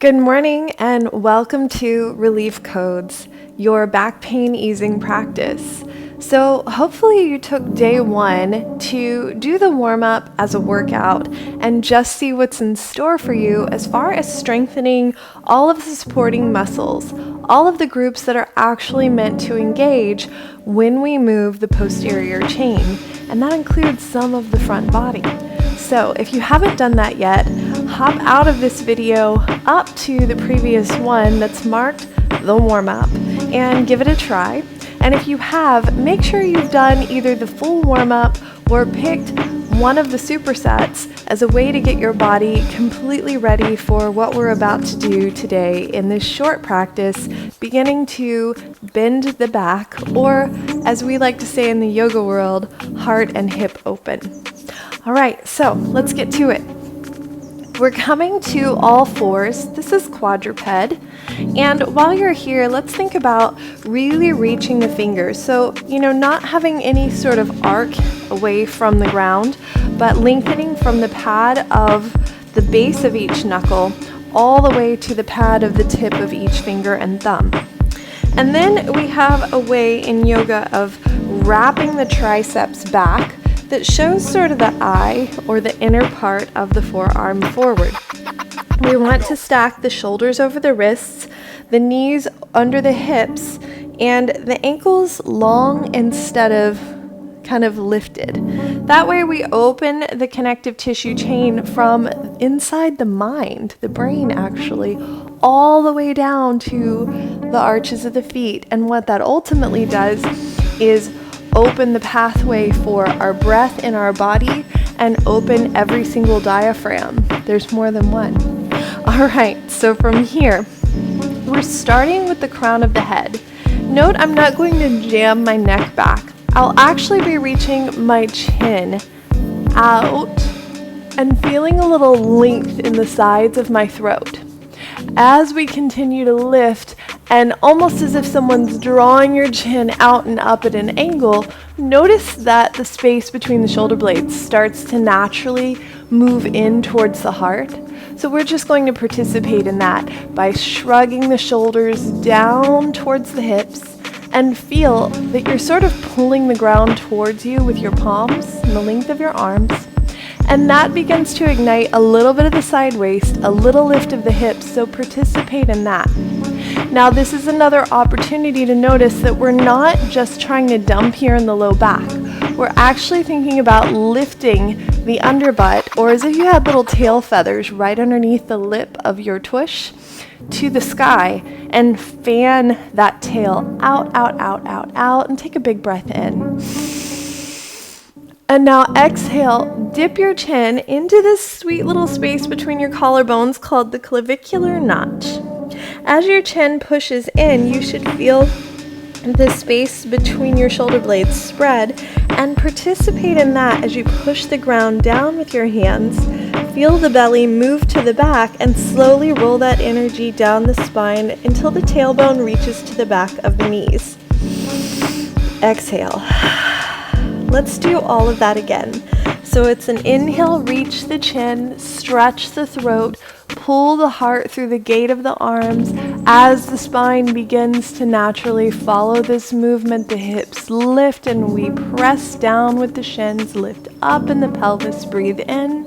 Good morning and welcome to Relief Codes, your back pain easing practice. So hopefully you took day one to do the warm-up as a workout and just see what's in store for you as far as strengthening all of the supporting muscles, all of the groups that are actually meant to engage when we move the posterior chain, and that includes some of the front body. So if you haven't done that yet, hop out of this video up to the previous one that's marked the warm-up and give it a try. And if you have, make sure you've done either the full warm-up or picked one of the supersets as a way to get your body completely ready for what we're about to do today in this short practice, beginning to bend the back, or as we like to say in the yoga world, heart and hip open. All right, so let's get to it. We're coming to all fours. This is quadruped. And while you're here, let's think about really reaching the fingers. So, not having any sort of arc away from the ground, but lengthening from the pad of the base of each knuckle all the way to the pad of the tip of each finger and thumb. And then we have a way in yoga of wrapping the triceps back that shows sort of the eye or the inner part of the forearm forward. We want to stack the shoulders over the wrists, the knees under the hips, and the ankles long instead of kind of lifted. That way we open the connective tissue chain from inside the mind, the brain actually, all the way down to the arches of the feet. And what that ultimately does is open the pathway for our breath in our body and open every single diaphragm. There's more than one. All right, so from here, we're starting with the crown of the head. Note I'm not going to jam my neck back. I'll actually be reaching my chin out and feeling a little length in the sides of my throat. As we continue to lift, and almost as if someone's drawing your chin out and up at an angle, notice that the space between the shoulder blades starts to naturally move in towards the heart. So we're just going to participate in that by shrugging the shoulders down towards the hips and feel that you're sort of pulling the ground towards you with your palms and the length of your arms. And that begins to ignite a little bit of the side waist, a little lift of the hips, so participate in that. Now this is another opportunity to notice that we're not just trying to dump here in the low back. We're actually thinking about lifting the underbutt, or as if you had little tail feathers right underneath the lip of your tush, to the sky, and fan that tail out, out, out, out, out, and take a big breath in. And now exhale, dip your chin into this sweet little space between your collarbones called the clavicular notch. As your chin pushes in, you should feel the space between your shoulder blades spread and participate in that as you push the ground down with your hands. Feel the belly move to the back and slowly roll that energy down the spine until the tailbone reaches to the back of the knees. Exhale. Let's do all of that again. So it's an inhale, reach the chin, stretch the throat, pull the heart through the gate of the arms as the spine begins to naturally follow this movement. The hips lift and we press down with the shins, lift up in the pelvis, breathe in.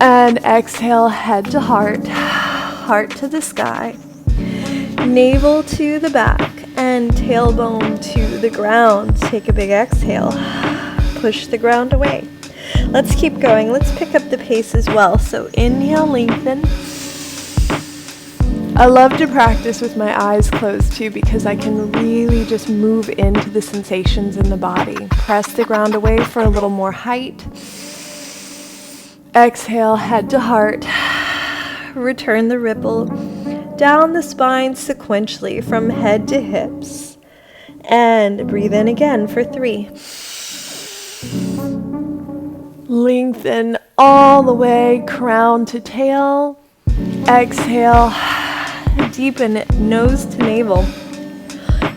And exhale, head to heart, heart to the sky, navel to the back, and tailbone to the ground. Take a big exhale. Push the ground away. Let's keep going. Let's pick up the pace as well. So inhale, lengthen. I love to practice with my eyes closed too because I can really just move into the sensations in the body. Press the ground away for a little more height. Exhale, head to heart. Return the ripple down the spine sequentially from head to hips. And breathe in again for 3. Lengthen all the way, crown to tail. Exhale, deepen nose to navel.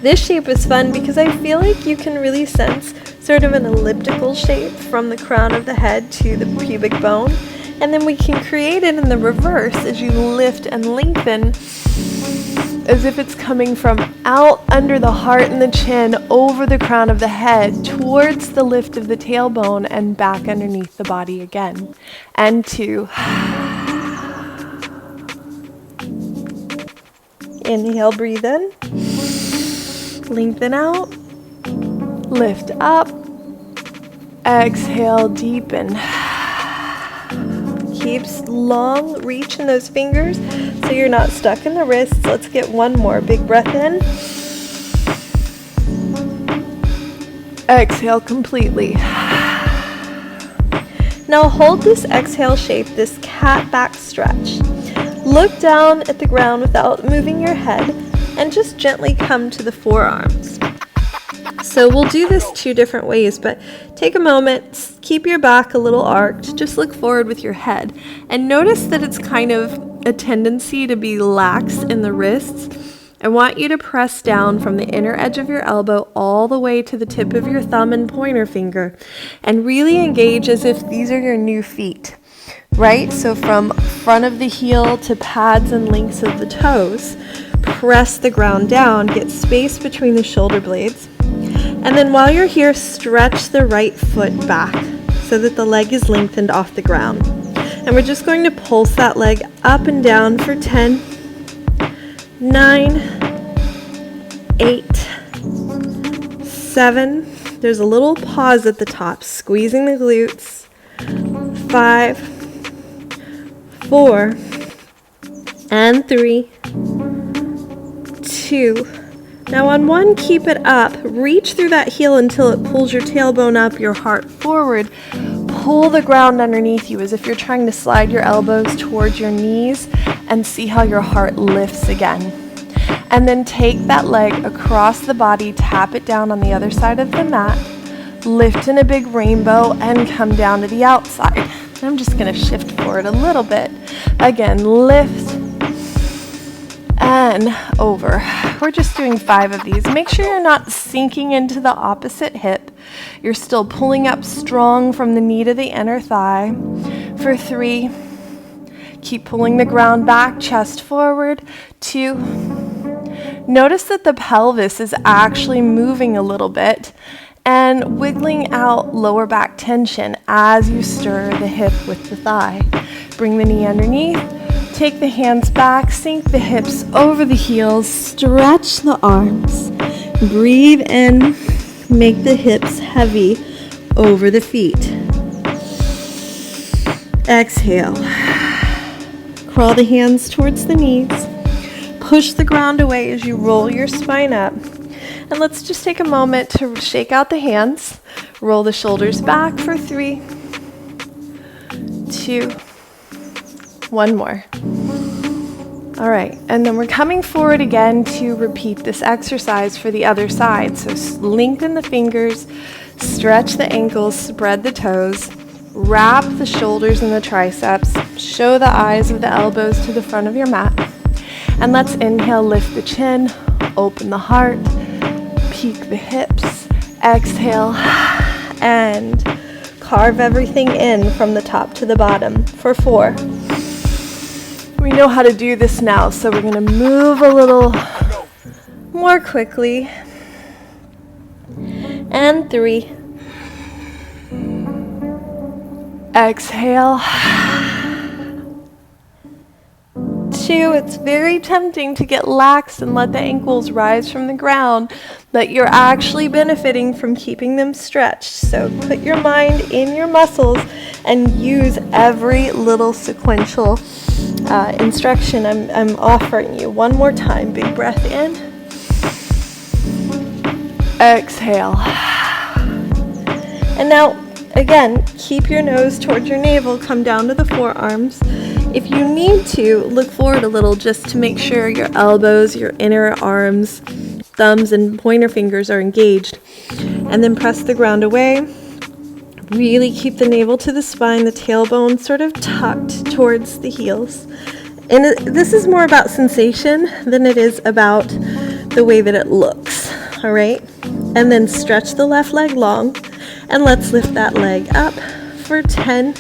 This shape is fun because I feel like you can really sense sort of an elliptical shape from the crown of the head to the pubic bone. And then we can create it in the reverse as you lift and lengthen, as if it's coming from out under the heart and the chin, over the crown of the head, towards the lift of the tailbone, and back underneath the body again. And 2. Inhale, breathe in. Lengthen out. Lift up. Exhale, deepen. Keep long reach in those fingers so you're not stuck in the wrists. Let's get one more. Big breath in. Exhale completely. Now hold this exhale shape, this cat back stretch. Look down at the ground without moving your head and just gently come to the forearms. So we'll do this 2 different ways, but take a moment, keep your back a little arched, just look forward with your head, and notice that it's kind of a tendency to be lax in the wrists. I want you to press down from the inner edge of your elbow all the way to the tip of your thumb and pointer finger, and really engage as if these are your new feet, right? So from front of the heel to pads and links of the toes, press the ground down, get space between the shoulder blades. And then while you're here, stretch the right foot back so that the leg is lengthened off the ground. And we're just going to pulse that leg up and down for 10, 9, 8, 7. There's a little pause at the top, squeezing the glutes. 5, 4, and 3, 2. Now on 1, keep it up. Reach through that heel until it pulls your tailbone up, your heart forward. Pull the ground underneath you as if you're trying to slide your elbows towards your knees, and see how your heart lifts again. And then take that leg across the body, tap it down on the other side of the mat, lift in a big rainbow, and come down to the outside. I'm just going to shift forward a little bit. Again, lift and over. We're just doing 5 of these. Make sure you're not sinking into the opposite hip. You're still pulling up strong from the knee to the inner thigh. For 3, keep pulling the ground back, chest forward. 2, notice that the pelvis is actually moving a little bit and wiggling out lower back tension as you stir the hip with the thigh. Bring the knee underneath. Take the hands back, sink the hips over the heels, stretch the arms, breathe in, make the hips heavy over the feet. Exhale. Crawl the hands towards the knees. Push the ground away as you roll your spine up. And let's just take a moment to shake out the hands, roll the shoulders back for 3, 2, 1 more. All right, and then we're coming forward again to repeat this exercise for the other side. So lengthen the fingers, stretch the ankles, spread the toes, wrap the shoulders and the triceps, show the eyes of the elbows to the front of your mat. And let's inhale, lift the chin, open the heart, peak the hips, exhale, and carve everything in from the top to the bottom for 4. We know how to do this now, so we're going to move a little more quickly. And 3. Exhale. 2. It's very tempting to get lax and let the ankles rise from the ground, but you're actually benefiting from keeping them stretched. So put your mind in your muscles and use every little sequential instruction I'm offering you. One more time. Big breath in. Exhale. And now, again, keep your nose towards your navel. Come down to the forearms. If you need to, look forward a little just to make sure your elbows, your inner arms, thumbs, and pointer fingers are engaged. And then press the ground away. Really keep the navel to the spine, the tailbone sort of tucked towards the heels. And this is more about sensation than it is about the way that it looks, all right? And then stretch the left leg long, and let's lift that leg up for 10.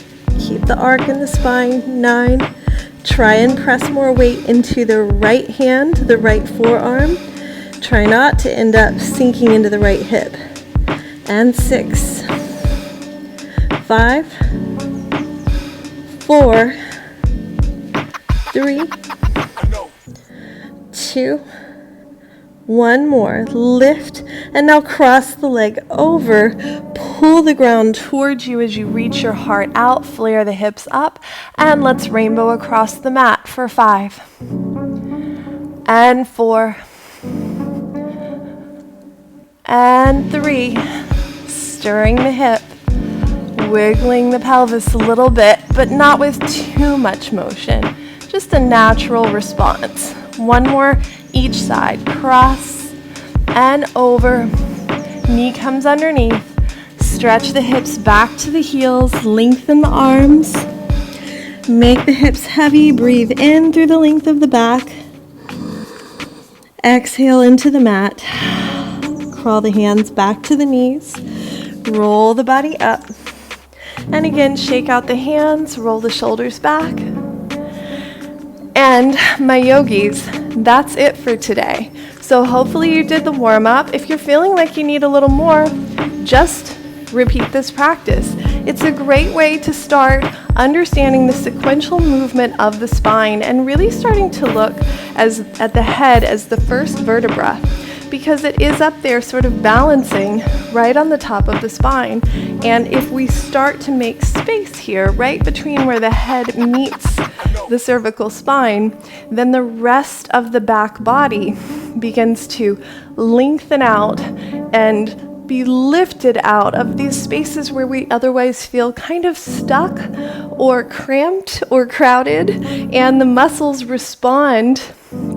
Keep the arc in the spine. 9. Try and press more weight into the right hand, the right forearm. Try not to end up sinking into the right hip. And 6. 5. 4. 3. 2. One more. Lift, and now cross the leg over. Pull the ground towards you as you reach your heart out. Flare the hips up, and let's rainbow across the mat for 5. And 4. And 3. Stirring the hip. Wiggling the pelvis a little bit, but not with too much motion. Just a natural response. One more each side. Cross and over. Knee comes underneath. Stretch the hips back to the heels. Lengthen the arms. Make the hips heavy. Breathe in through the length of the back. Exhale into the mat. Crawl the hands back to the knees. Roll the body up. And again, shake out the hands. Roll the shoulders back. And my yogis, that's it for today. So hopefully you did the warm-up. If you're feeling like you need a little more, just repeat this practice. It's a great way to start understanding the sequential movement of the spine and really starting to look at the head as the first vertebra, because it is up there sort of balancing right on the top of the spine. And if we start to make space here, right between where the head meets the cervical spine, then the rest of the back body begins to lengthen out and be lifted out of these spaces where we otherwise feel kind of stuck or cramped or crowded, and the muscles respond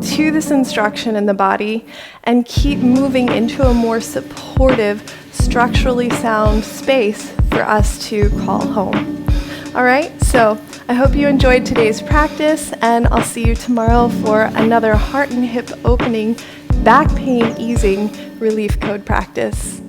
to this instruction in the body and keep moving into a more supportive, structurally sound space for us to call home. All right, so I hope you enjoyed today's practice, and I'll see you tomorrow for another heart and hip opening, back pain easing relief code practice.